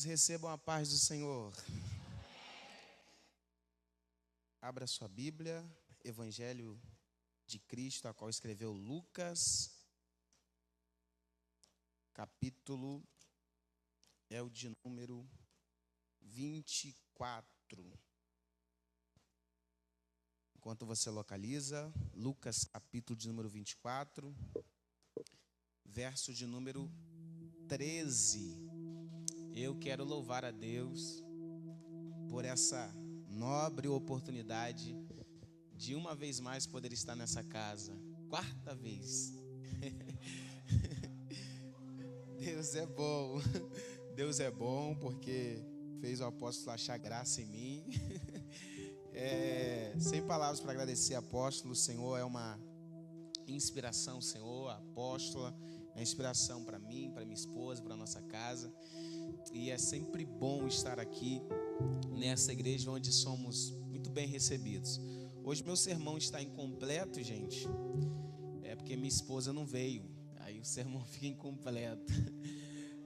Recebam a paz do Senhor. Abra sua Bíblia, Evangelho de Cristo, a qual escreveu Lucas, capítulo é o de número 24. Enquanto você localiza, Lucas, capítulo de número 24, verso de número 13. Eu quero louvar a Deus por essa nobre oportunidade de uma vez mais poder estar nessa casa. Quarta vez. Deus é bom. Deus é bom porque fez o apóstolo achar graça em mim. Sem palavras para agradecer, apóstolo. O Senhor é uma inspiração, Senhor, a apóstola. É inspiração para mim, para minha esposa, para a nossa casa. E é sempre bom estar aqui nessa igreja onde somos muito bem recebidos. Hoje meu sermão está incompleto, gente. É porque minha esposa não veio. Aí o sermão fica incompleto.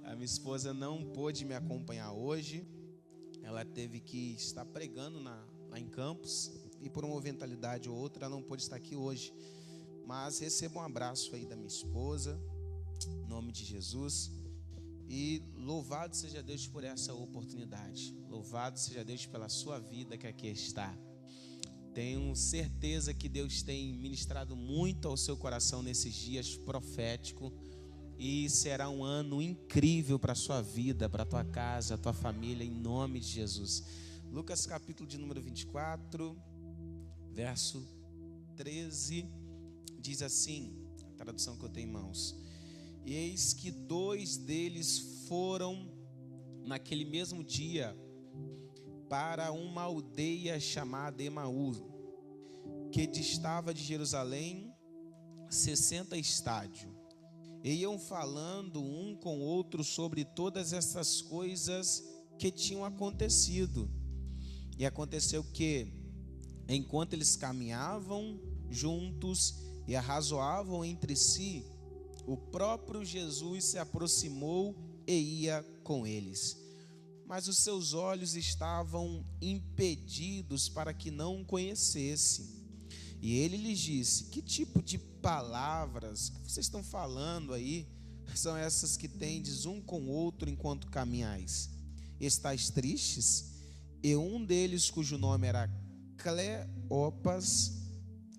A minha esposa não pôde me acompanhar hoje. Ela teve que estar pregando lá em Campos. E por uma eventualidade ou outra, ela não pôde estar aqui hoje. Mas receba um abraço aí da minha esposa. Em nome de Jesus. E louvado seja Deus por essa oportunidade. Louvado seja Deus pela sua vida que aqui está. Tenho certeza que Deus tem ministrado muito ao seu coração nesses dias proféticos. E será um ano incrível para a sua vida, para a tua casa, a tua família, em nome de Jesus. Lucas capítulo de número 24, verso 13, diz assim, a tradução que eu tenho em mãos. E eis que dois deles foram naquele mesmo dia para uma aldeia chamada Emaú, que distava de Jerusalém 60 estádios. E iam falando um com o outro sobre todas essas coisas que tinham acontecido. E aconteceu que, enquanto eles caminhavam juntos e arrazoavam entre si, o próprio Jesus se aproximou e ia com eles. Mas os seus olhos estavam impedidos para que não o conhecessem. E ele lhes disse: que tipo de palavras que vocês estão falando aí são essas que tendes um com o outro enquanto caminhais? Estais tristes? E um deles, cujo nome era Cleopas,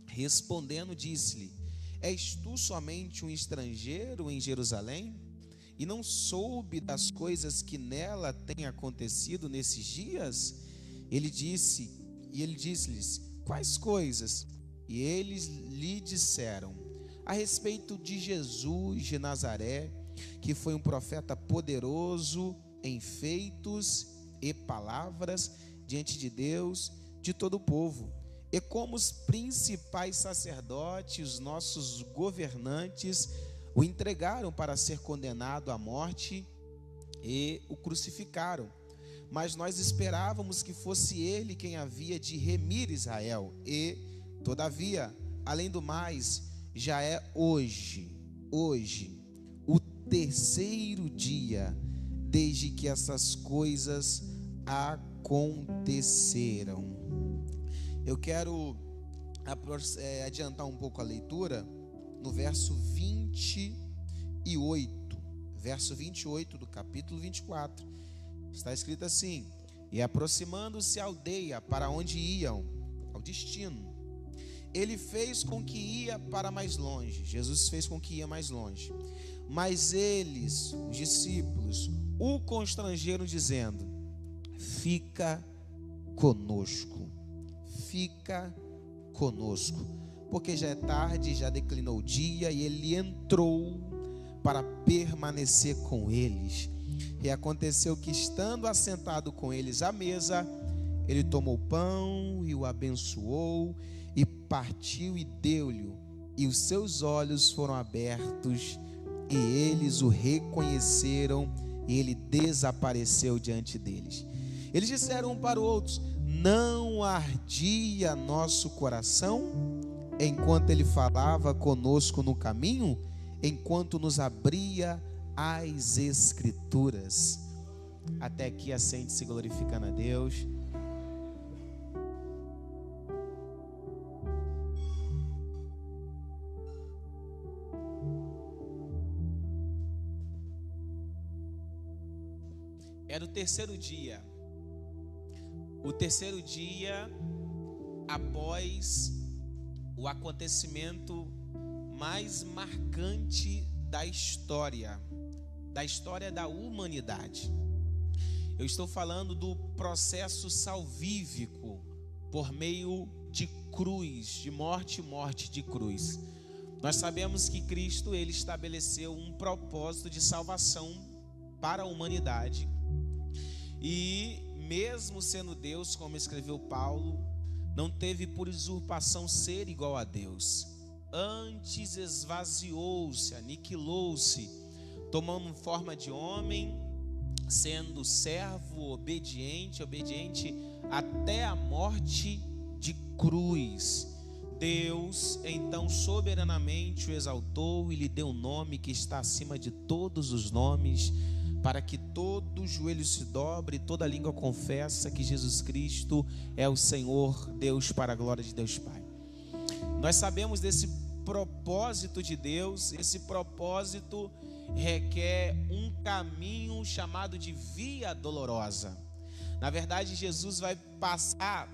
respondendo, disse-lhe: és tu somente um estrangeiro em Jerusalém? E não soube das coisas que nela têm acontecido nesses dias? Ele disse-lhes: quais coisas? E eles lhe disseram: a respeito de Jesus de Nazaré, que foi um profeta poderoso em feitos e palavras diante de Deus, de todo o povo. E como os principais sacerdotes, os nossos governantes, o entregaram para ser condenado à morte e o crucificaram. Mas nós esperávamos que fosse ele quem havia de remir Israel. E, todavia, além do mais, já é hoje, o terceiro dia desde que essas coisas aconteceram. Eu quero adiantar um pouco a leitura no verso 28. Verso 28 do capítulo 24. Está escrito assim: e aproximando-se a aldeia para onde iam, ao destino, ele fez com que ia para mais longe. Jesus fez com que ia mais longe. Mas eles, os discípulos, o constrangeram dizendo: fica conosco. Fica conosco, porque já é tarde, já declinou o dia. E ele entrou para permanecer com eles. E aconteceu que, estando assentado com eles à mesa, ele tomou o pão e o abençoou, e partiu e deu-lhe, e os seus olhos foram abertos, e eles o reconheceram, e ele desapareceu diante deles. Eles disseram um para o outro: não ardia nosso coração enquanto ele falava conosco no caminho, enquanto nos abria as Escrituras? até aqui, assente-se glorificando a Deus. Era o terceiro dia. O terceiro dia após o acontecimento mais marcante da história da humanidade. Eu estou falando do processo salvífico por meio de cruz, de morte de cruz. Nós sabemos que Cristo, ele estabeleceu um propósito de salvação para a humanidade. E mesmo sendo Deus, como escreveu Paulo, não teve por usurpação ser igual a Deus. Antes esvaziou-se, aniquilou-se, tomando forma de homem, sendo servo, obediente até a morte de cruz. Deus então soberanamente o exaltou e lhe deu um nome que está acima de todos os nomes, para que todo joelho se dobre e toda língua confessa que Jesus Cristo é o Senhor Deus, para a glória de Deus Pai. Nós sabemos desse propósito de Deus. Esse propósito requer um caminho chamado de via dolorosa. Na verdade, Jesus vai passar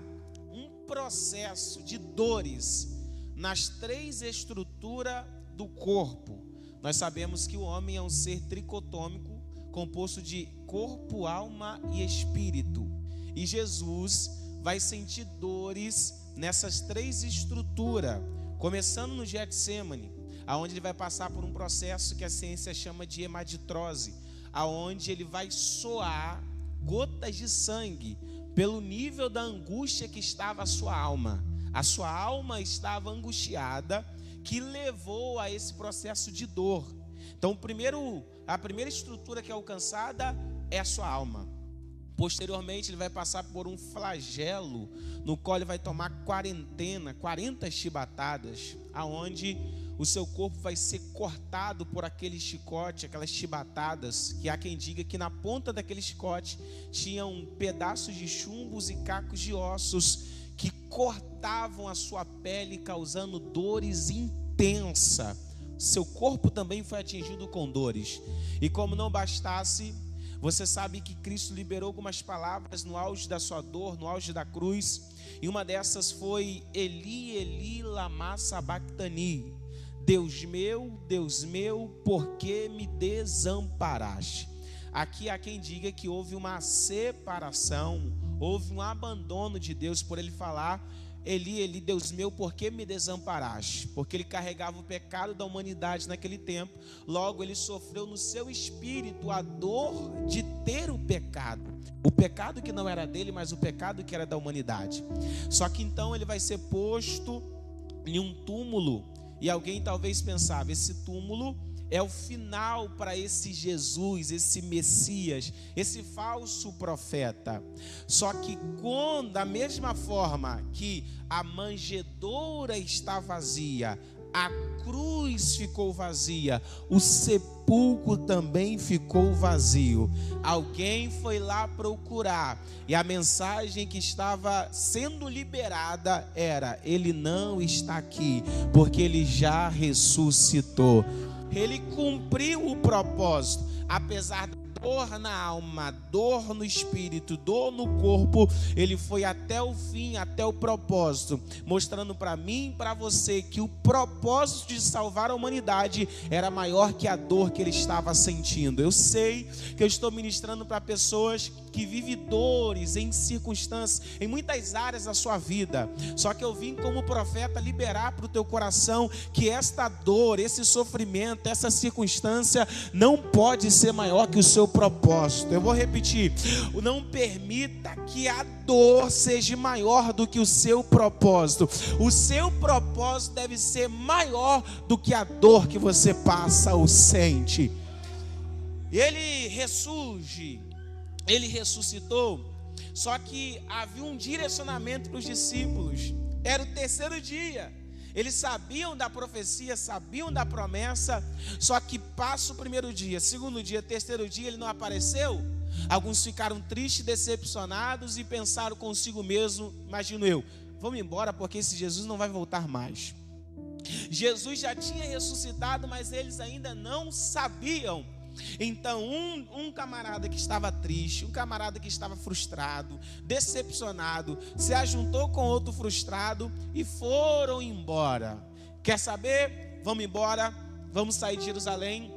um processo de dores nas três estruturas do corpo. Nós sabemos que o homem é um ser tricotômico, composto de corpo, alma e espírito. E Jesus vai sentir dores nessas três estruturas, começando no Getsêmani, aonde ele vai passar por um processo que a ciência chama de hemaditrose, aonde ele vai suar gotas de sangue pelo nível da angústia que estava a sua alma. A sua alma estava angustiada, que levou a esse processo de dor. Então, a primeira estrutura que é alcançada é a sua alma. Posteriormente, ele vai passar por um flagelo, no qual ele vai tomar 40 chibatadas, aonde o seu corpo vai ser cortado por aquele chicote, aquelas chibatadas, que há quem diga que na ponta daquele chicote tinham pedaços de chumbos e cacos de ossos que cortavam a sua pele, causando dores intensas. Seu corpo também foi atingido com dores. E como não bastasse, você sabe que Cristo liberou algumas palavras no auge da sua dor, no auge da cruz. E uma dessas foi: Eli, Eli, lama sabachthani. Deus meu, por que me desamparaste? Aqui há quem diga que houve uma separação, houve um abandono de Deus, por ele falar: Eli, Eli, Deus meu, por que me desamparaste? Porque ele carregava o pecado da humanidade naquele tempo. Logo, ele sofreu no seu espírito a dor de ter o pecado que não era dele, mas o pecado que era da humanidade. Só que então ele vai ser posto em um túmulo, e alguém talvez pensava: esse túmulo é o final para esse Jesus, esse Messias, esse falso profeta. Só que da mesma forma que a manjedoura está vazia, a cruz ficou vazia, o sepulcro também ficou vazio. Alguém foi lá procurar, e a mensagem que estava sendo liberada era: ele não está aqui, porque ele já ressuscitou. Ele cumpriu o propósito, apesar da dor na alma, dor no espírito, dor no corpo. Ele foi até o fim, até o propósito, mostrando para mim e para você que o propósito de salvar a humanidade era maior que a dor que ele estava sentindo. Eu sei que eu estou ministrando para pessoas que vivem dores em circunstâncias, em muitas áreas da sua vida. Só que eu vim como profeta liberar para o teu coração que esta dor, esse sofrimento, essa circunstância não pode ser maior que o seu propósito. Eu vou repetir: não permita que a dor seja maior do que o seu propósito. O seu propósito deve ser maior do que a dor que você passa ou sente. Ele ressurge, ele ressuscitou. Só que havia um direcionamento para os discípulos. Era o terceiro dia. Eles sabiam da profecia, sabiam da promessa. Só que passa o primeiro dia, segundo dia, terceiro dia, ele não apareceu. Alguns ficaram tristes, decepcionados e pensaram consigo mesmo, imagino eu, vamos embora porque esse Jesus não vai voltar mais. Jesus já tinha ressuscitado, mas eles ainda não sabiam. Então um camarada que estava triste, um camarada que estava frustrado, decepcionado, se ajuntou com outro frustrado e foram embora. Quer saber? Vamos embora, vamos sair de Jerusalém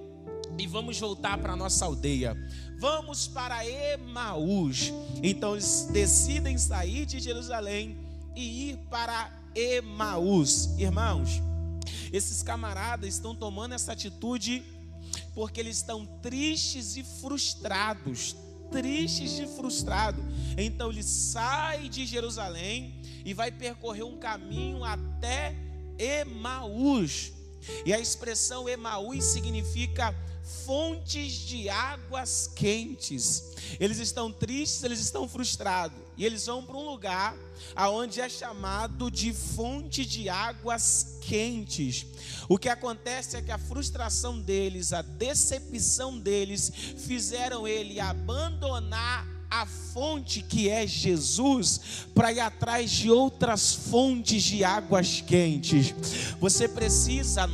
e vamos voltar para a nossa aldeia. Vamos para Emaús. Então eles decidem sair de Jerusalém e ir para Emaús. Irmãos, esses camaradas estão tomando essa atitude porque eles estão tristes e frustrados. Tristes e frustrados. Então ele sai de Jerusalém e vai percorrer um caminho até Emaús. E a expressão Emaús significa fontes de águas quentes. Eles estão tristes, eles estão frustrados. E eles vão para um lugar aonde é chamado de fonte de águas quentes. O que acontece é que a frustração deles, a decepção deles, fizeram ele abandonar a fonte que é Jesus, para ir atrás de outras fontes de águas quentes.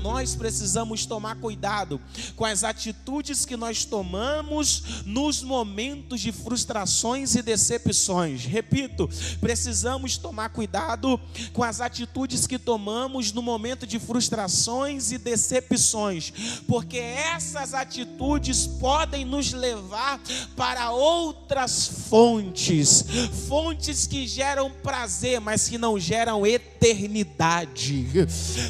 Nós precisamos tomar cuidado com as atitudes que nós tomamos nos momentos de frustrações e decepções. Repito, precisamos tomar cuidado com as atitudes que tomamos no momento de frustrações e decepções, porque essas atitudes podem nos levar para outras fontes que geram prazer, mas que não geram eternidade.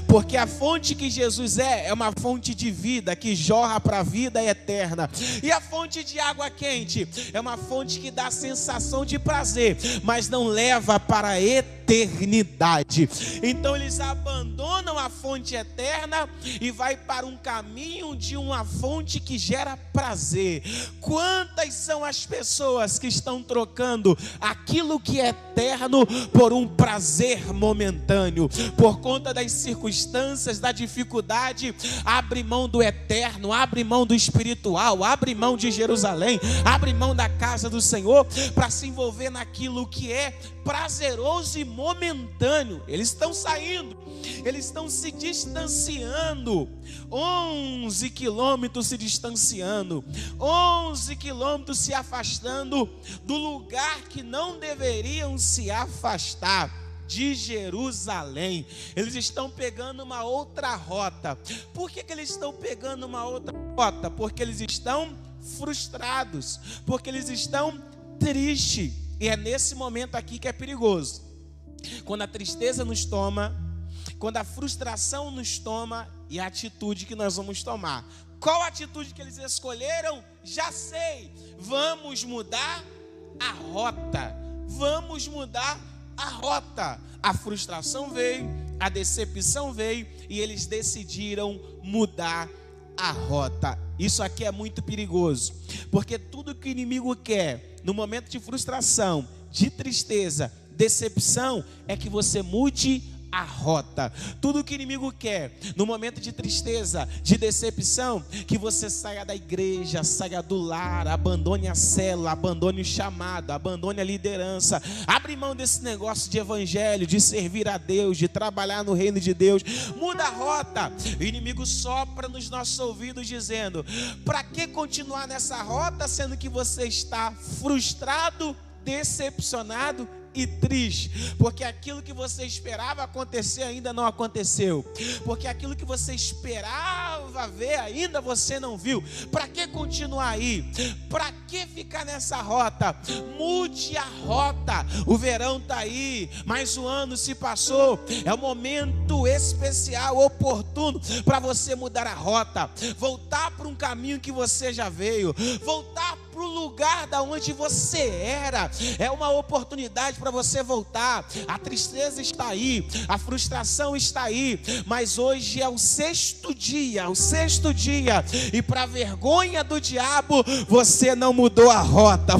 Porque a fonte que Jesus é uma fonte de vida, que jorra para a vida eterna. E a fonte de água quente é uma fonte que dá a sensação de prazer, mas não leva para a eternidade. Então eles abandonam a fonte eterna e vai para um caminho de uma fonte que gera prazer. Quantas são as pessoas que estão trocando aquilo que é eterno por um prazer momentâneo? Por conta das circunstâncias, da dificuldade, abre mão do eterno, abre mão do espiritual, abre mão de Jerusalém, abre mão da casa do Senhor para se envolver naquilo que é prazeroso e momentâneo. Eles estão saindo, eles estão se distanciando, 11 quilômetros se distanciando, 11 quilômetros se afastando do lugar que não deveriam se afastar, de Jerusalém. Eles estão pegando uma outra rota. Por que eles estão pegando uma outra rota? Porque eles estão frustrados, porque eles estão tristes. E é nesse momento aqui que é perigoso. Quando a tristeza nos toma, quando a frustração nos toma, e a atitude que nós vamos tomar. Qual a atitude que eles escolheram? Já sei. Vamos mudar a rota. Vamos mudar a rota. A frustração veio, a decepção veio e eles decidiram mudar a rota. Isso aqui é muito perigoso, porque tudo que o inimigo quer no momento de frustração, de tristeza, decepção, é que você mude a rota. Tudo que o inimigo quer no momento de tristeza, de decepção, que você saia da igreja, saia do lar, abandone a célula, abandone o chamado, abandone a liderança, abre mão desse negócio de evangelho, de servir a Deus, de trabalhar no reino de Deus. Muda a rota. O inimigo sopra nos nossos ouvidos dizendo: para que continuar nessa rota sendo que você está frustrado, decepcionado e triste, porque aquilo que você esperava acontecer ainda não aconteceu, porque aquilo que você esperava ver ainda você não viu. Para que continuar aí? Para que ficar nessa rota? Mude a rota. O verão está aí, mas o ano se passou. É um momento especial, oportuno para você mudar a rota, voltar para um caminho que você já veio, voltar para o lugar da onde você era. É uma oportunidade para você voltar. A tristeza está aí, a frustração está aí, mas hoje é o sexto dia, e para vergonha do diabo, você não mudou a rota,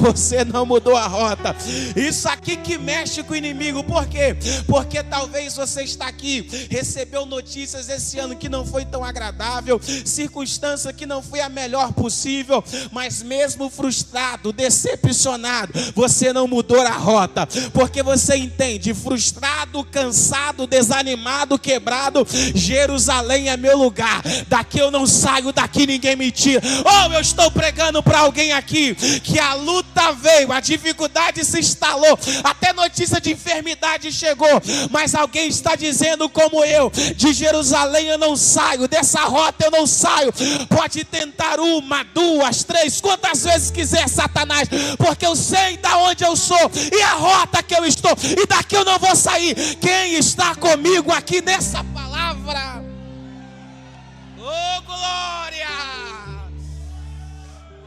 Isso aqui que mexe com o inimigo. Por quê? Porque talvez você está aqui recebeu notícias esse ano que não foi tão agradável, circunstância que não foi a melhor possível, mas mesmo frustrado, decepcionado, você não mudou a rota, porque você entende, frustrado, cansado, desanimado, quebrado, Jerusalém é meu lugar, daqui eu não saio, daqui ninguém me tira. Oh, eu estou pregando para alguém aqui, que a luta veio, a dificuldade se instalou, até notícia de enfermidade chegou, mas alguém está dizendo como eu, de Jerusalém eu não saio, dessa rota eu não saio. Pode tentar 1, 2, 3, quantas vezes quiser, Satanás, porque eu sei de onde eu sou e a rota que eu estou, e daqui eu não vou sair. Quem está comigo aqui nessa palavra? Oh, glória!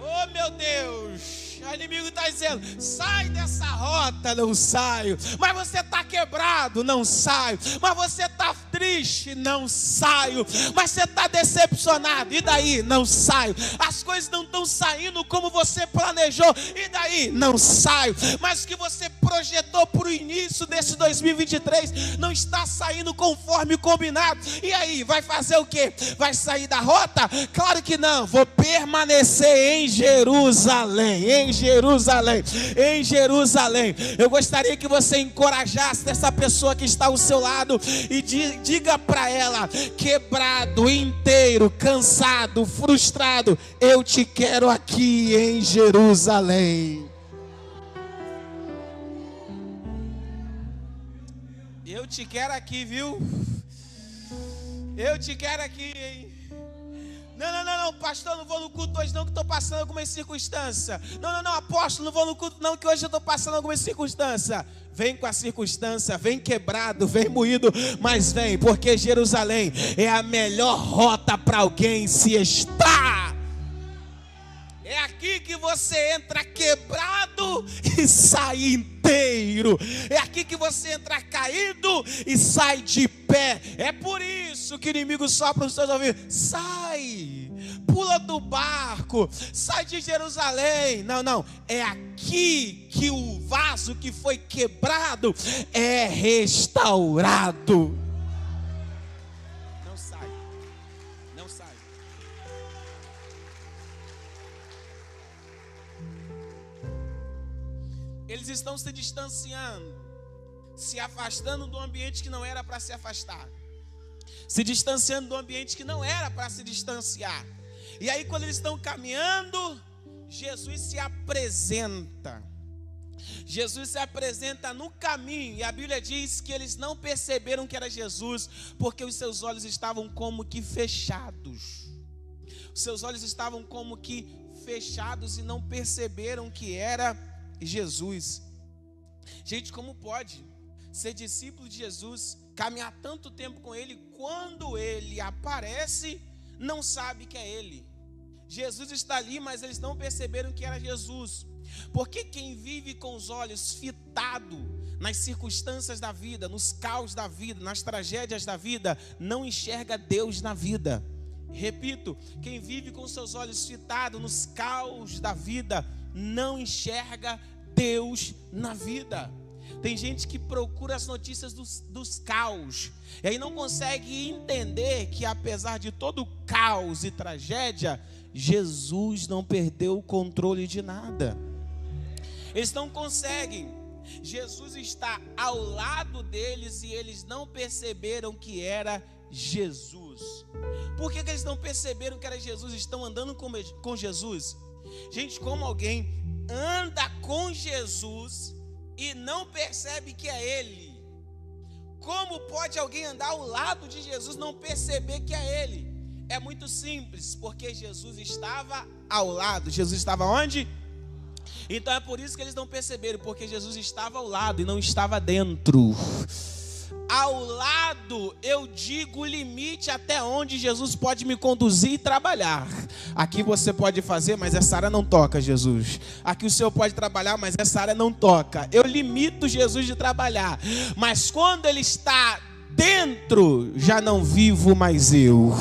Oh, meu Deus! O inimigo está dizendo, sai dessa rota, não saio. Mas você está quebrado, não saio. Mas você está triste, não saio. Mas você está decepcionado, e daí? Não saio. As coisas não estão saindo como você planejou, e daí? Não saio. Mas o que você projetou para o início desse 2023 não está saindo conforme combinado. E aí, vai fazer o quê? Vai sair da rota? Claro que não, vou permanecer em Jerusalém, em Jerusalém. Eu gostaria que você encorajasse essa pessoa que está ao seu lado e diga para ela, quebrado, inteiro, cansado, frustrado, eu te quero aqui em Jerusalém. Eu te quero aqui, viu? Eu te quero aqui, hein? Não, pastor, não vou no culto hoje não, que estou passando alguma circunstância. Não, apóstolo, não vou no culto não, que hoje eu estou passando alguma circunstância. Vem com a circunstância, vem quebrado, vem moído, mas vem, porque Jerusalém é a melhor rota para alguém se estar. É aqui que você entra quebrado e sai inteiro. É aqui que você entra caído e sai de pé. É por isso que o inimigo sopra nos seus ouvidos. Sai, pula do barco, sai de Jerusalém. Não, é aqui que o vaso que foi quebrado é restaurado. Não sai. Eles estão se distanciando, se afastando do ambiente que não era para se afastar, se distanciando do ambiente que não era para se distanciar. E aí, quando eles estão caminhando, Jesus se apresenta. Jesus se apresenta no caminho, e a Bíblia diz que eles não perceberam que era Jesus, porque os seus olhos estavam como que fechados. Os seus olhos estavam como que fechados e não perceberam que era Jesus. Gente, como pode ser discípulo de Jesus, caminhar tanto tempo com ele, quando ele aparece, não sabe que é ele? Jesus está ali, mas eles não perceberam que era Jesus. Porque quem vive com os olhos fitados nas circunstâncias da vida, nos caos da vida, nas tragédias da vida, não enxerga Deus na vida. Repito, quem vive com seus olhos fitados nos caos da vida, não enxerga Deus na vida. Tem gente que procura as notícias dos caos, e aí não consegue entender que apesar de todo caos e tragédia, Jesus não perdeu o controle de nada. Eles não conseguem. Jesus está ao lado deles e eles não perceberam que era Jesus. Por que eles não perceberam que era Jesus? Estão andando com Jesus. Gente, como alguém anda com Jesus e não percebe que é Ele? Como pode alguém andar ao lado de Jesus e não perceber que é Ele? É muito simples, porque Jesus estava ao lado. Jesus estava onde? Então é por isso que eles não perceberam, porque Jesus estava ao lado e não estava dentro. Ao lado, eu digo o limite até onde Jesus pode me conduzir e trabalhar. Aqui você pode fazer, mas essa área não toca, Jesus. Aqui o Senhor pode trabalhar, mas essa área não toca. Eu limito Jesus de trabalhar, mas quando Ele está dentro, já não vivo mais eu.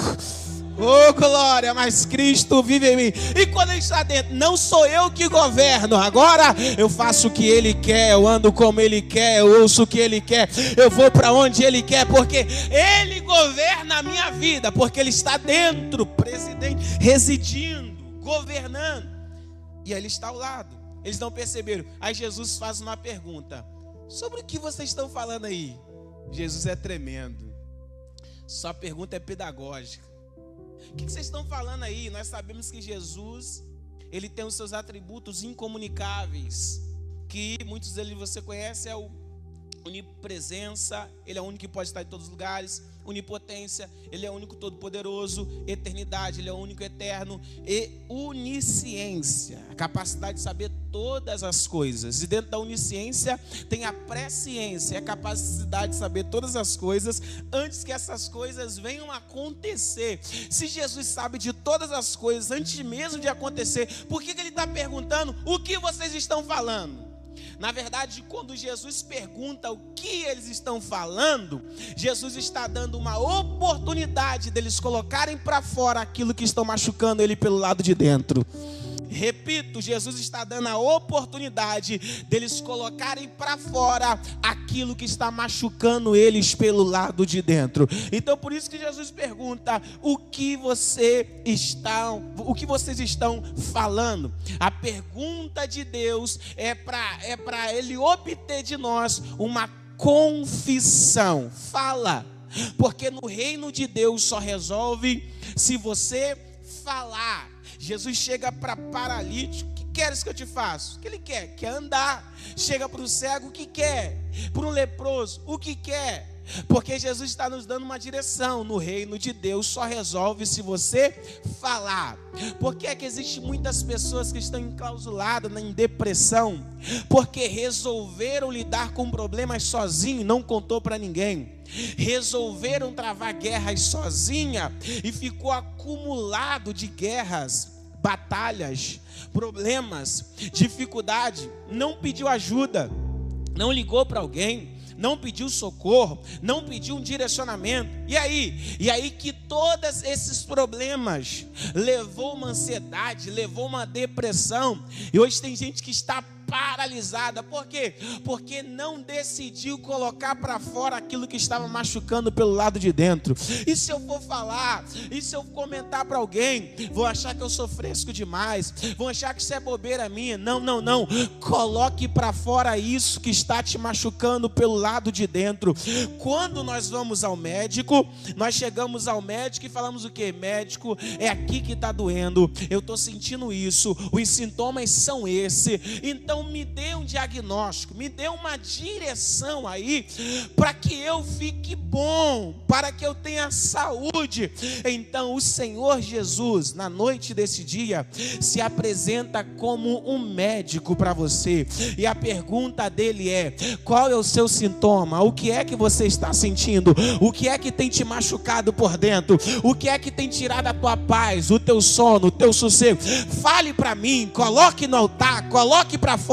Oh, glória, mas Cristo vive em mim. E quando Ele está dentro, não sou eu que governo. Agora eu faço o que Ele quer, eu ando como Ele quer, eu ouço o que Ele quer, eu vou para onde Ele quer, porque Ele governa a minha vida, porque Ele está dentro, presidente, residindo, governando. E Ele está ao lado. Eles não perceberam. Aí Jesus faz uma pergunta: sobre o que vocês estão falando aí? Jesus é tremendo. Sua pergunta é pedagógica. O que vocês estão falando aí? Nós sabemos que Jesus, Ele tem os seus atributos incomunicáveis, que muitos deles você conhece, é o onipresença, Ele é o único que pode estar em todos os lugares, onipotência, Ele é o único todo-poderoso, eternidade, Ele é o único eterno, e onisciência, a capacidade de saber todas as coisas. E dentro da onisciência tem a presciência, a capacidade de saber todas as coisas antes que essas coisas venham a acontecer. Se Jesus sabe de todas as coisas antes mesmo de acontecer, por que Ele está perguntando o que vocês estão falando? Na verdade, quando Jesus pergunta o que eles estão falando, Jesus está dando uma oportunidade deles colocarem para fora aquilo que estão machucando ele pelo lado de dentro. Repito, Jesus está dando a oportunidade deles colocarem para fora aquilo que está machucando eles pelo lado de dentro. Então por isso que Jesus pergunta: o que vocês estão falando? A pergunta de Deus é para Ele obter de nós uma confissão. Fala, porque no reino de Deus só resolve se você falar. Jesus chega para paralítico: o que queres que eu te faça? O que ele quer? Quer andar. Chega para o cego: o que quer? Para um leproso: o que quer? Porque Jesus está nos dando uma direção. No reino de Deus só resolve se você falar. Por que é que existem muitas pessoas que estão enclausuladas em depressão? Porque resolveram lidar com problemas sozinhos, não contou para ninguém. Resolveram travar guerras sozinha e ficou acumulado de guerras, batalhas, problemas, dificuldade. Não pediu ajuda, não ligou para alguém, não pediu socorro, não pediu um direcionamento. E aí que todos esses problemas levou uma ansiedade, levou uma depressão. E hoje tem gente que está paralisada. Por quê? Porque não decidiu colocar para fora aquilo que estava machucando pelo lado de dentro. E se eu for falar, e se eu comentar para alguém, vou achar que eu sou fresco demais, vão achar que isso é bobeira minha. Não. Coloque para fora isso que está te machucando pelo lado de dentro. Quando nós vamos ao médico, nós chegamos ao médico e falamos o quê? Médico, é aqui que está doendo, eu estou sentindo isso, os sintomas são esse. Então me dê um diagnóstico, me dê uma direção aí, para que eu fique bom, para que eu tenha saúde. Então o Senhor Jesus, na noite desse dia, se apresenta como um médico para você. E a pergunta dele é: qual é o seu sintoma? O que é que você está sentindo? O que é que tem te machucado por dentro? O que é que tem tirado a tua paz, o teu sono, o teu sossego? Fale para mim, coloque no altar, coloque para fora.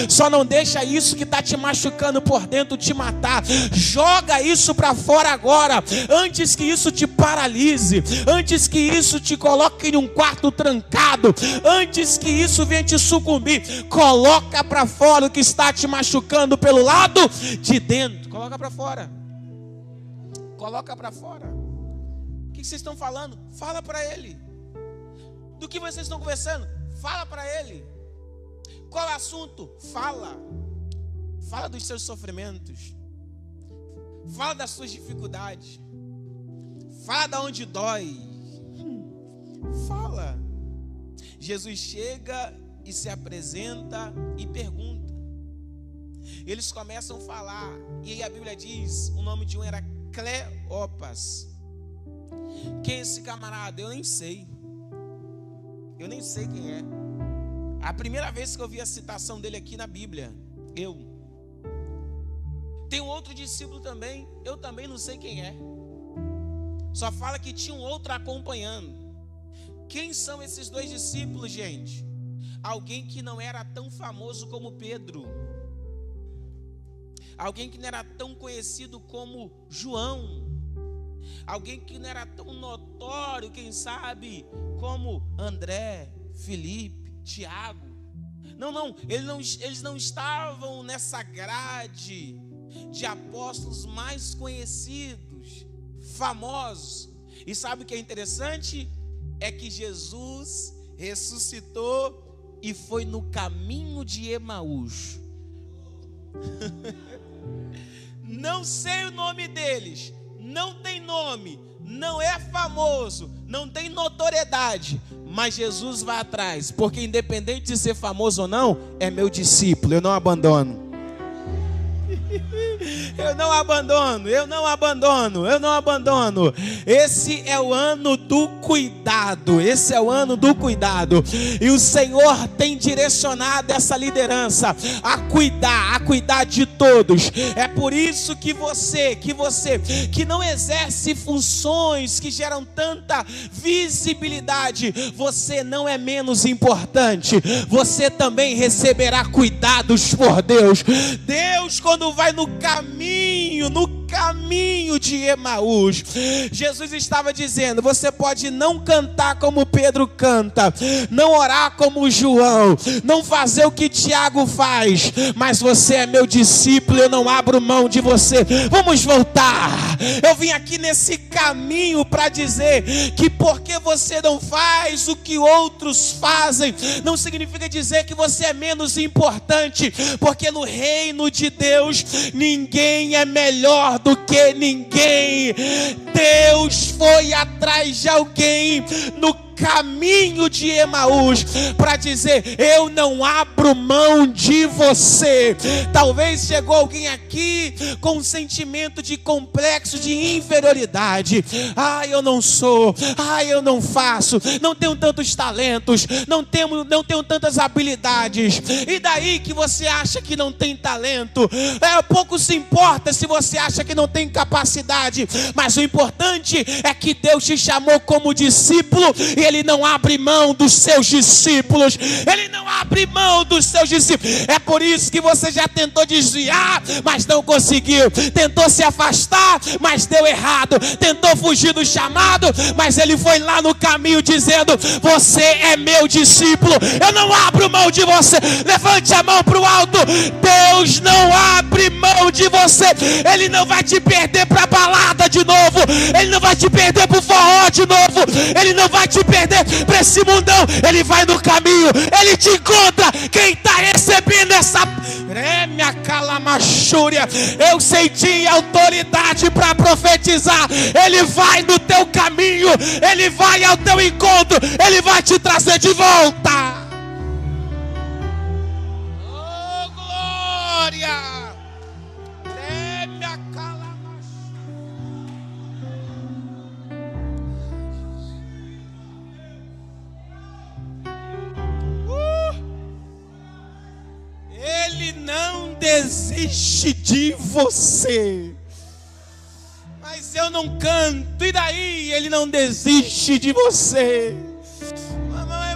Só não deixa isso que está te machucando por dentro te matar. Joga isso para fora agora, antes que isso te paralise, antes que isso te coloque em um quarto trancado, antes que isso venha te sucumbir. Coloca para fora o que está te machucando pelo lado de dentro. Coloca para fora. Coloca para fora. O que vocês estão falando? Fala para ele. Do que vocês estão conversando? Fala para ele. Qual é o assunto? Fala. Fala dos seus sofrimentos. Fala das suas dificuldades. Fala de onde dói. Fala. Jesus chega e se apresenta e pergunta. Eles começam a falar. E aí a Bíblia diz, o nome de um era Cleopas. Quem é esse camarada? Eu nem sei. Eu nem sei quem é. A primeira vez que eu vi a citação dele aqui na Bíblia. Tem um outro discípulo também. Eu também não sei quem é. Só fala que tinha um outro acompanhando. Quem são esses dois discípulos, gente? Alguém que não era tão famoso como Pedro. Alguém que não era tão conhecido como João. alguém que não era tão notório, quem sabe, como André, Felipe, Tiago. Não, eles não estavam nessa grade de apóstolos mais conhecidos, famosos. E sabe o que é interessante? É que Jesus ressuscitou e foi no caminho de Emaús. Não sei o nome deles, não tem nome, não é famoso, não tem notoriedade, mas Jesus vai atrás, porque independente de ser famoso ou não, é meu discípulo, eu não abandono. Eu não abandono. Esse é o ano do cuidado. E o Senhor tem direcionado essa liderança a cuidar de todos. É por isso que você que não exerce funções que geram tanta visibilidade, você não é menos importante. Você também receberá cuidados por Deus. Deus, quando vai no caminho de Emaús, Jesus estava dizendo: você pode não cantar como Pedro canta, não orar como João, não fazer o que Tiago faz, mas você é meu discípulo, eu não abro mão de você. Vamos voltar. Eu vim aqui nesse caminho para dizer que porque você não faz o que outros fazem, não significa dizer que você é menos importante, porque no reino de Deus ninguém é melhor do que ninguém. Deus foi atrás de alguém no caminho de Emaús para dizer: eu não abro mão de você. Talvez chegou alguém aqui com um sentimento de complexo de inferioridade. Eu não sou, eu não faço, não tenho tantos talentos, não tenho tantas habilidades. E daí que você acha que não tem talento? Pouco se importa se você acha que não tem capacidade, mas o importante é que Deus te chamou como discípulo e Ele não abre mão dos seus discípulos. É por isso que você já tentou desviar, mas não conseguiu. Tentou se afastar, mas deu errado. Tentou fugir do chamado, mas Ele foi lá no caminho dizendo: você é meu discípulo, eu não abro mão de você. Levante a mão para o alto. Deus não abre mão de você. Ele não vai te perder para balada de novo. Ele não vai te perder para o forró de novo. Ele não vai te perder para esse mundão. Ele vai no caminho, Ele te encontra. Quem está recebendo essa minha calamachúria, eu senti autoridade para profetizar. Ele vai no teu caminho, Ele vai ao teu encontro, Ele vai te trazer de volta. Oh, glória! Ele não desiste de você. Mas eu não canto, e daí? Ele não desiste de você.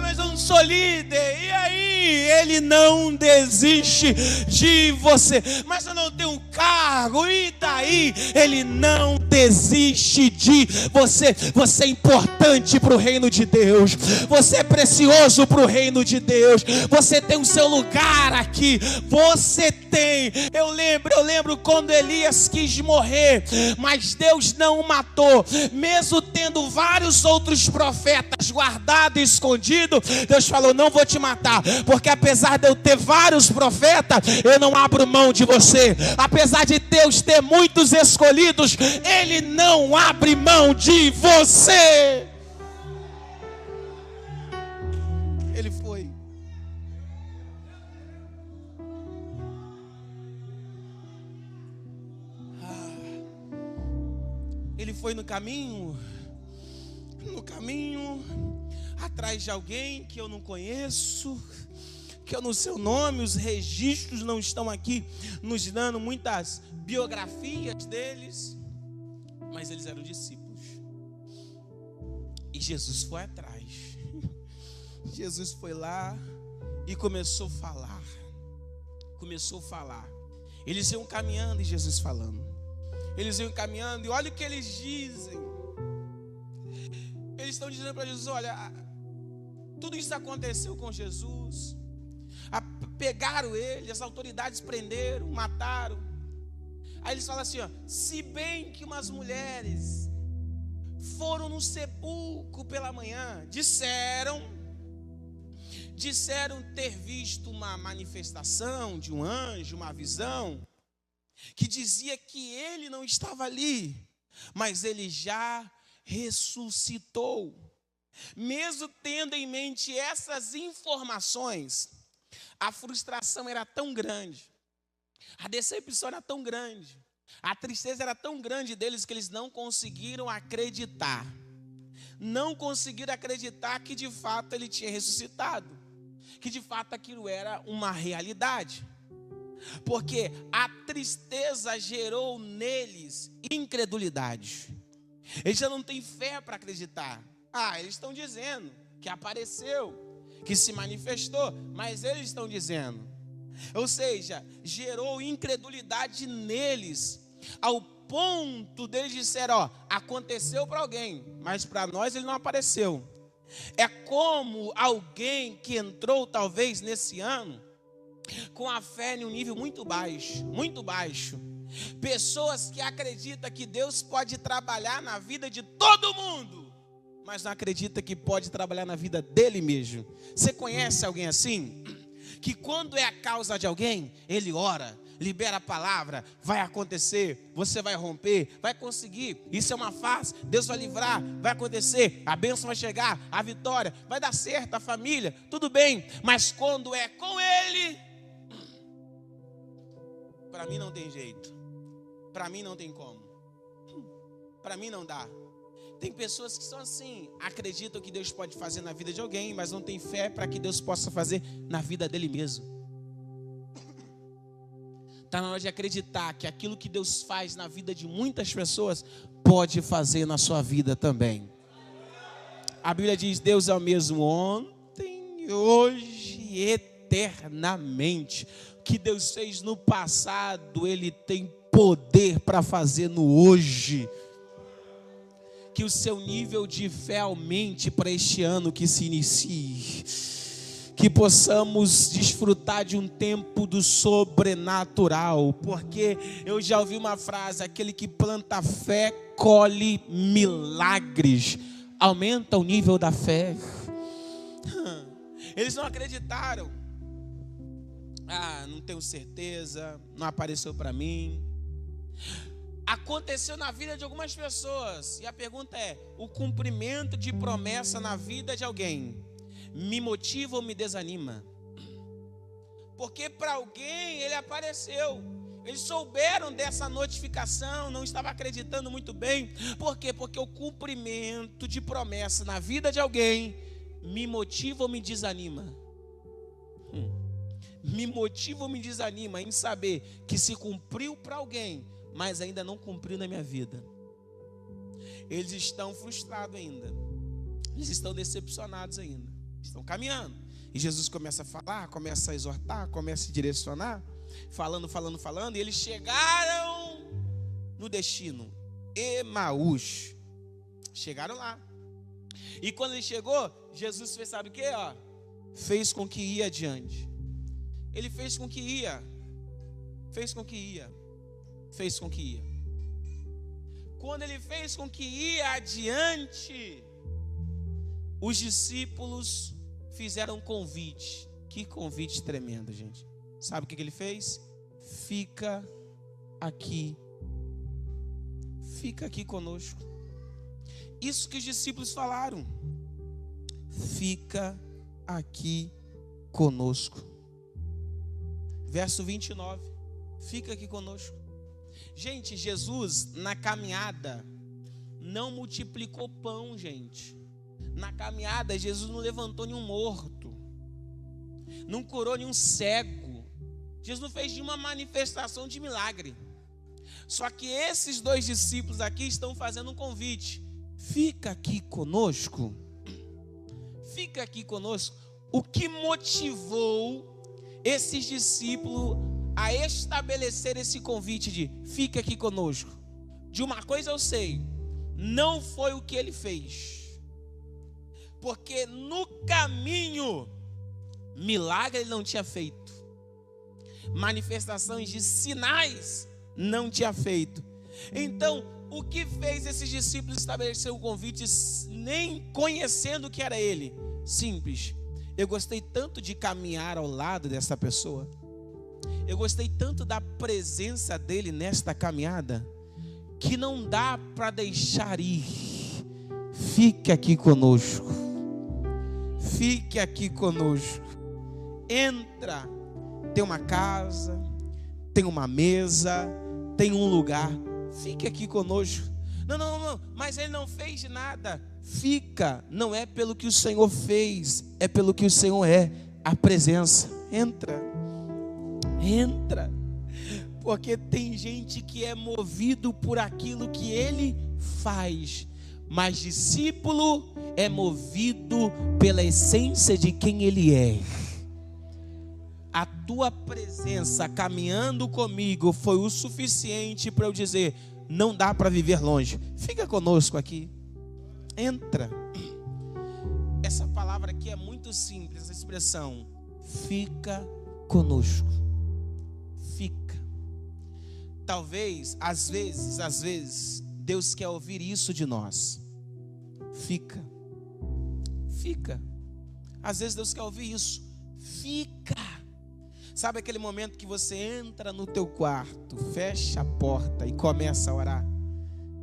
Mas eu não sou líder, e aí? Ele não desiste de você. Mas eu não tenho cargo, e daí? Ele não desiste de você. Você é importante para o reino de Deus. Você é precioso para o reino de Deus. Você tem o seu lugar aqui. Você tem. Eu lembro quando Elias quis morrer, mas Deus não o matou. Mesmo tendo vários outros profetas guardados e escondidos, Deus falou: não vou te matar, porque apesar de eu ter vários profetas, eu não abro mão de você. Apesar de Deus ter muitos escolhidos, Ele não abre mão de você. Ele foi. Ele foi no caminho, atrás de alguém que eu não conheço, que eu não sei o nome, os registros não estão aqui nos dando muitas biografias deles, mas eles eram discípulos. E Jesus foi atrás. Jesus foi lá e começou a falar. Eles iam caminhando e Jesus falando. Eles iam caminhando e olha o que eles dizem. Eles estão dizendo para Jesus: olha, tudo isso aconteceu com Jesus. Pegaram ele, as autoridades prenderam, mataram. Aí eles falam assim: ó, se bem que umas mulheres foram no sepulcro pela manhã, disseram ter visto uma manifestação de um anjo, uma visão, que dizia que ele não estava ali, mas ele já ressuscitou. Mesmo tendo em mente essas informações, a frustração era tão grande, a decepção era tão grande, a tristeza era tão grande deles que eles não conseguiram acreditar. Não conseguiram acreditar que de fato ele tinha ressuscitado, que de fato aquilo era uma realidade. Porque a tristeza gerou neles incredulidade. Eles já não têm fé para acreditar. Eles estão dizendo que apareceu, que se manifestou, mas eles estão dizendo. Ou seja, gerou incredulidade neles, ao ponto deles disseram: ó, aconteceu para alguém, mas para nós ele não apareceu. É como alguém que entrou talvez nesse ano com a fé em um nível muito baixo, muito baixo. Pessoas que acreditam que Deus pode trabalhar na vida de todo mundo, mas não acredita que pode trabalhar na vida dele mesmo. Você conhece alguém assim? Que quando é a causa de alguém, ele ora, libera a palavra, vai acontecer, você vai romper, vai conseguir, isso é uma fase, Deus vai livrar, vai acontecer, a bênção vai chegar, a vitória, vai dar certo, a família, tudo bem. Mas quando é com ele, para mim não tem jeito, para mim não tem como, para mim não dá. Tem pessoas que são assim, acreditam que Deus pode fazer na vida de alguém, mas não tem fé para que Deus possa fazer na vida dele mesmo. Está na hora de acreditar que aquilo que Deus faz na vida de muitas pessoas, pode fazer na sua vida também. A Bíblia diz: Deus é o mesmo ontem, hoje e eternamente. O que Deus fez no passado, Ele tem poder para fazer no hoje. Que o seu nível de fé aumente para este ano que se inicie. Que possamos desfrutar de um tempo do sobrenatural. Porque eu já ouvi uma frase: aquele que planta fé, colhe milagres. Aumenta o nível da fé. Eles não acreditaram. Não tenho certeza, não apareceu para mim. Aconteceu na vida de algumas pessoas. E a pergunta é: o cumprimento de promessa na vida de alguém me motiva ou me desanima? Porque para alguém ele apareceu, eles souberam dessa notificação, não estava acreditando muito bem. Por quê? Porque o cumprimento de promessa na vida de alguém me motiva ou me desanima? Me motiva ou me desanima em saber que se cumpriu para alguém, mas ainda não cumpriu na minha vida. Eles estão frustrados ainda, eles estão decepcionados ainda, estão caminhando. E Jesus começa a falar, começa a exortar, começa a direcionar, falando, e eles chegaram no destino, Emaús. Chegaram lá. E quando ele chegou, Jesus fez, sabe o que? Fez com que ia adiante. Ele fez com que ia. Quando ele fez com que ia adiante, os discípulos fizeram um convite. Que convite tremendo, gente. Sabe o que ele fez? Fica aqui conosco. Isso que os discípulos falaram. Fica aqui conosco. Verso 29. Fica aqui conosco. Gente, Jesus na caminhada não multiplicou pão, gente. Na caminhada Jesus não levantou nenhum morto, não curou nenhum cego. Jesus não fez nenhuma manifestação de milagre. Só que esses dois discípulos aqui estão fazendo um convite. Fica aqui conosco. Fica aqui conosco. O que motivou esses discípulos a estabelecer esse convite de fica aqui conosco? De uma coisa eu sei, não foi o que ele fez. Porque no caminho, milagre ele não tinha feito. Manifestações de sinais não tinha feito. Então, o que fez esses discípulos estabelecer o convite nem conhecendo que era ele? Simples. Eu gostei tanto de caminhar ao lado dessa pessoa. Eu gostei tanto da presença dele nesta caminhada, que não dá para deixar ir. Fique aqui conosco. Fique aqui conosco. Entra. Tem uma casa, tem uma mesa, tem um lugar. Fique aqui conosco. Não, mas ele não fez nada. Fica, não é pelo que o Senhor fez, é pelo que o Senhor é, a presença. Entra. Porque tem gente que é movido por aquilo que ele faz, mas discípulo é movido pela essência de quem ele é. A tua presença caminhando comigo foi o suficiente para eu dizer: não dá para viver longe. Fica conosco aqui. Entra. Essa palavra aqui é muito simples, essa expressão. Fica conosco. Fica. Talvez, às vezes, Deus quer ouvir isso de nós. Fica. Às vezes Deus quer ouvir isso. Fica. Sabe aquele momento que você entra no teu quarto, fecha a porta e começa a orar?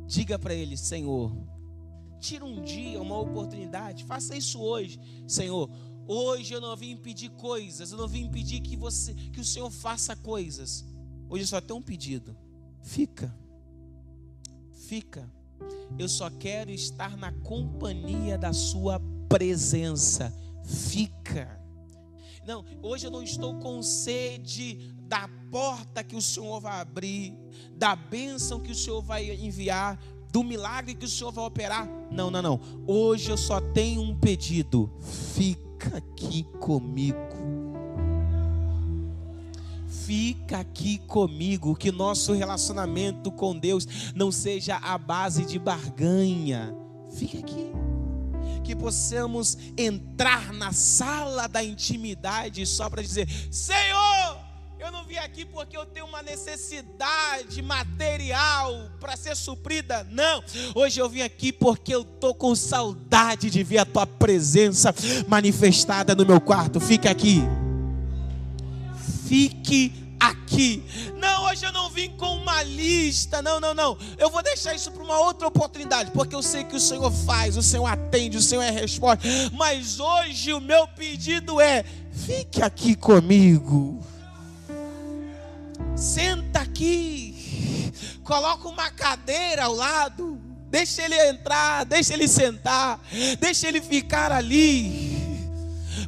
Diga para Ele: Senhor, tira um dia, uma oportunidade, faça isso hoje. Senhor, hoje eu não vim pedir coisas, eu não vim pedir que o Senhor faça coisas. Hoje eu só tenho um pedido: fica. Eu só quero estar na companhia da sua presença. Fica. Não, hoje eu não estou com sede da porta que o Senhor vai abrir, da bênção que o Senhor vai enviar, do milagre que o Senhor vai operar. Não. Hoje eu só tenho um pedido: fica aqui comigo. Fica aqui comigo. Que nosso relacionamento com Deus não seja a base de barganha. Fica aqui. Que possamos entrar na sala da intimidade só para dizer: Senhor, eu não vim aqui porque eu tenho uma necessidade material para ser suprida. Não, hoje eu vim aqui porque eu estou com saudade de ver a tua presença manifestada no meu quarto. Fique aqui. Fique aqui. Não, hoje eu não vim com uma lista. Não. Eu vou deixar isso para uma outra oportunidade, porque eu sei que o Senhor faz, o Senhor atende, o Senhor responde. Mas hoje o meu pedido é: fique aqui comigo. Senta aqui. Coloca uma cadeira ao lado. Deixa ele entrar, deixa ele sentar, deixa ele ficar ali.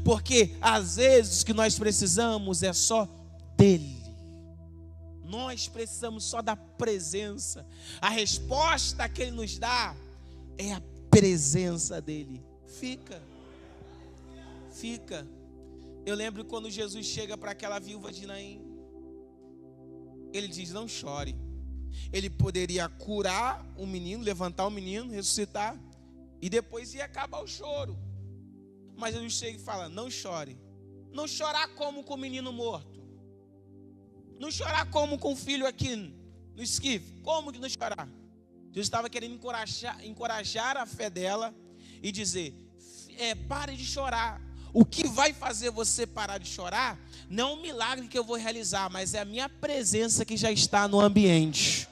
Porque às vezes o que nós precisamos é só dele. Nós precisamos só da presença. A resposta que ele nos dá é a presença dele. Fica. Eu lembro quando Jesus chega para aquela viúva de Naim. Ele diz: não chore. Ele poderia curar o menino, levantar o menino, ressuscitar, e depois ia acabar o choro. Mas Jesus chega e fala: não chore. Não chorar como com o menino morto. Não chorar como com o filho aqui no esquife. Como que não chorar? Jesus estava querendo encorajar a fé dela e dizer: pare de chorar. O que vai fazer você parar de chorar não é um milagre que eu vou realizar, mas é a minha presença que já está no ambiente.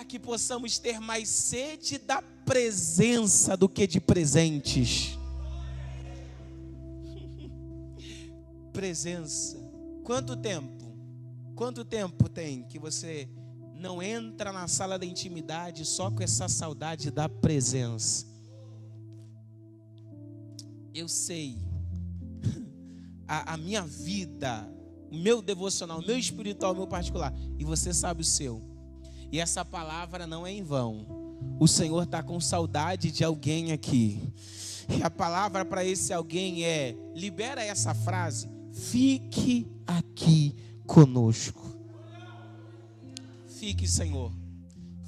Que possamos ter mais sede da presença do que de presentes. Presença. Quanto tempo tem que você não entra na sala da intimidade só com essa saudade da presença? Eu sei, a minha vida, o meu devocional, o meu espiritual, o meu particular, e você sabe o seu. E essa palavra não é em vão. O Senhor está com saudade de alguém aqui. E a palavra para esse alguém libera essa frase: fique aqui conosco. Fique, Senhor.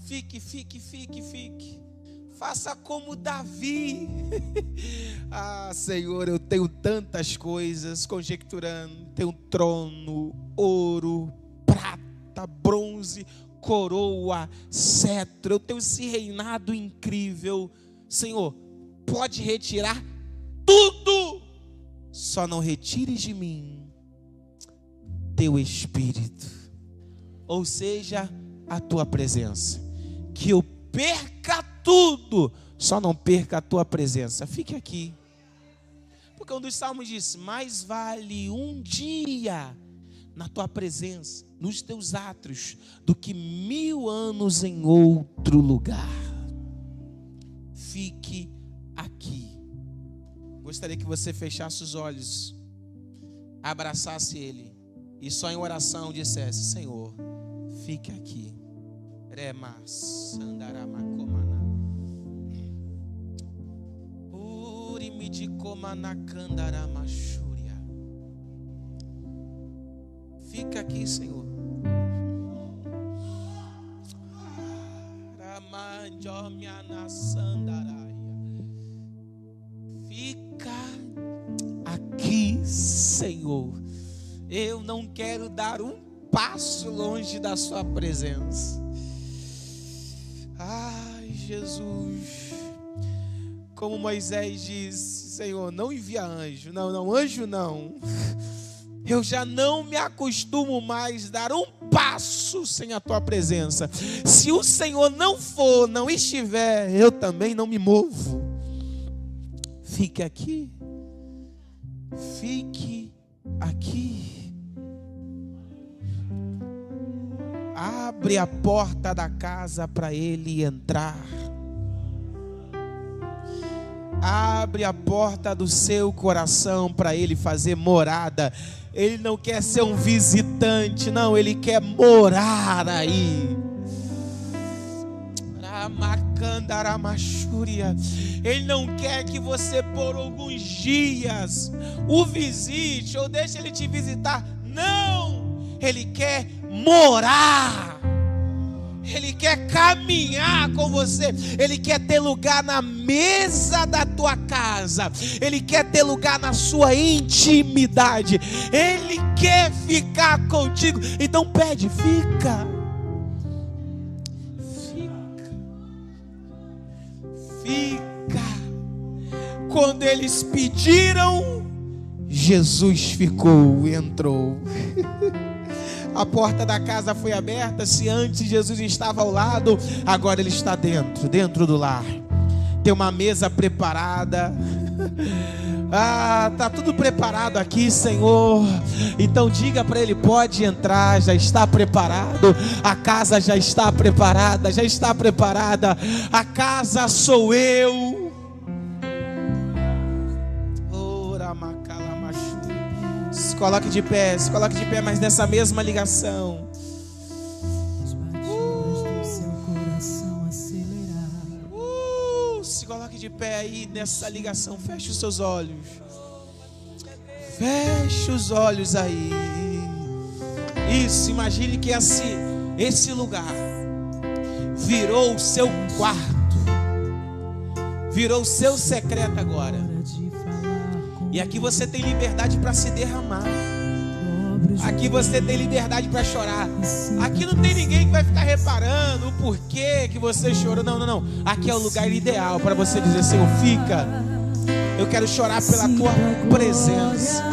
Fique. Faça como Davi. Ah, Senhor, eu tenho tantas coisas, conjecturando. Tenho trono, ouro, prata, bronze, coroa, cetro. Eu tenho esse reinado incrível. Senhor, pode retirar tudo, só não retires de mim teu Espírito, ou seja, a tua presença. Que eu perca tudo, só não perca a tua presença. Fique aqui, porque um dos salmos diz: mais vale um dia na tua presença, nos teus átrios, do que 1000 anos em outro lugar. Fique aqui. Gostaria que você fechasse os olhos, abraçasse Ele e só em oração dissesse: Senhor, fique aqui. Fica aqui, Senhor. Fica aqui, Senhor. Eu não quero dar um passo longe da sua presença. Ai, Jesus. Como Moisés disse: Senhor, não envia anjo. Não, anjo não. Eu já não me acostumo mais a dar um passo sem a tua presença. Se o Senhor não for, não estiver, eu também não me movo. Fique aqui. Fique aqui. Abre a porta da casa para Ele entrar. Abre a porta do seu coração para Ele fazer morada. Ele não quer ser um visitante, não, Ele quer morar aí. Ele não quer que você por alguns dias o visite ou deixe Ele te visitar. Não, Ele quer morar. Ele quer caminhar com você. Ele quer ter lugar na mesa da tua casa. Ele quer ter lugar na sua intimidade. Ele quer ficar contigo. Então pede, fica. Fica. Quando eles pediram, Jesus ficou, entrou. A porta da casa foi aberta. Se antes Jesus estava ao lado, agora Ele está dentro do lar. Tem uma mesa preparada. Está tudo preparado aqui, Senhor. Então diga para Ele: pode entrar, já está preparado. A casa já está preparada, A casa sou eu. Se coloque de pé, mas nessa mesma ligação. Se coloque de pé aí nessa ligação. Feche os seus olhos. Feche os olhos aí. Isso, imagine que esse lugar virou o seu quarto. Virou o seu secreto agora. E aqui você tem liberdade para se derramar. Aqui você tem liberdade para chorar. Aqui não tem ninguém que vai ficar reparando o porquê que você chorou. Não. Aqui é o lugar ideal para você dizer: Senhor, fica. Eu quero chorar pela tua presença.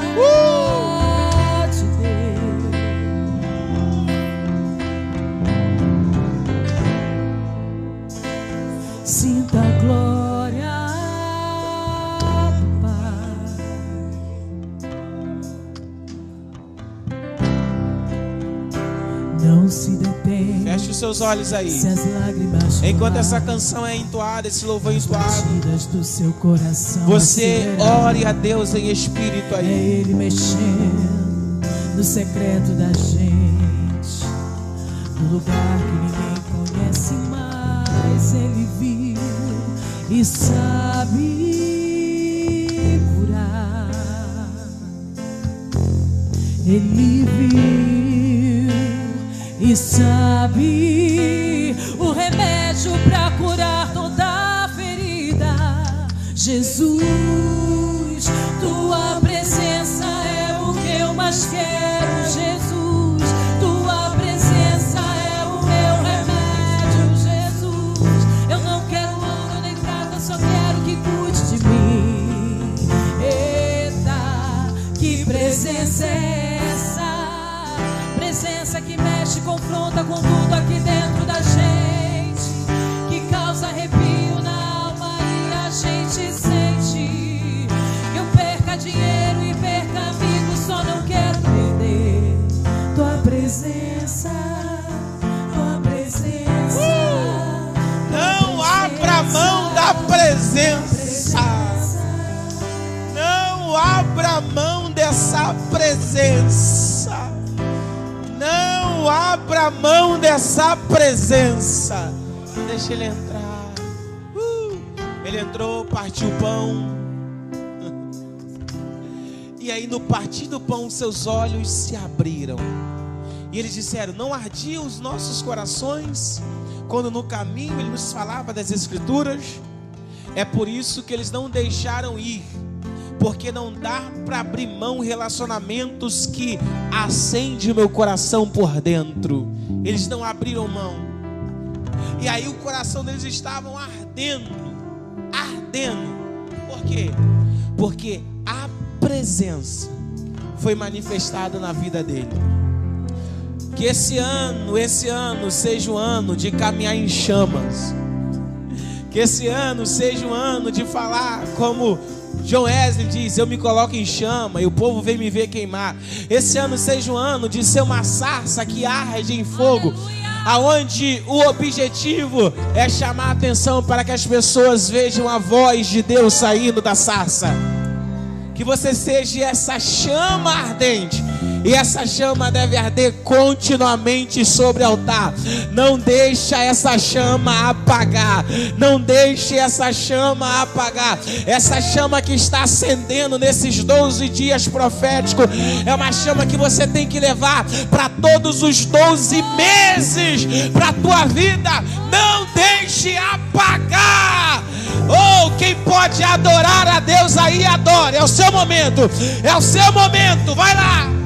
Sinta a glória. Não se detém. Feche os seus olhos aí. Enquanto essa canção é entoada, esse louvor é entoado, do seu coração você ore a Deus em espírito aí. É Ele mexendo no secreto da gente, no lugar que ninguém conhece, mas Ele viu e sabe curar. Ele viu e sabe o remédio para curar toda ferida. Jesus, tua presença é o que eu mais quero. Jesus, tua presença é o meu remédio. Jesus, eu não quero ouro nem prata, só quero que cuide de mim. Eita, que presença é essa? Presença que mexe, confronta com tudo aqui dentro da gente, que causa arrepio na alma e a gente sente. Eu perca dinheiro e perca amigos, só não quero perder tua presença, tua presença. Não abra mão da presença. Não abra mão dessa presença. Não abra mão dessa presença. Deixa ele entrar. Ele entrou, partiu o pão. E aí no partir do pão seus olhos se abriram. E eles disseram: não ardiam os nossos corações quando no caminho ele nos falava das Escrituras? É por isso que eles não deixaram ir, porque não dá para abrir mão relacionamentos que acendem o meu coração por dentro. Eles não abriram mão. E aí o coração deles estavam ardendo. Por quê? Porque a presença foi manifestada na vida dele. Que esse ano seja um ano de caminhar em chamas. Que esse ano seja um ano de falar como John Wesley diz: eu me coloco em chama e o povo vem me ver queimar. Esse ano seja um ano de ser uma sarça que arde em fogo, aonde o objetivo é chamar a atenção para que as pessoas vejam a voz de Deus saindo da sarça. Que você seja essa chama ardente. E essa chama deve arder continuamente sobre o altar. Não deixa essa chama apagar. Não deixe essa chama apagar. Essa chama que está acendendo nesses 12 dias proféticos é uma chama que você tem que levar para todos os 12 meses para a tua vida. Não deixe apagar. Oh, quem pode adorar a Deus aí, adore. É o seu momento. É o seu momento. Vai lá.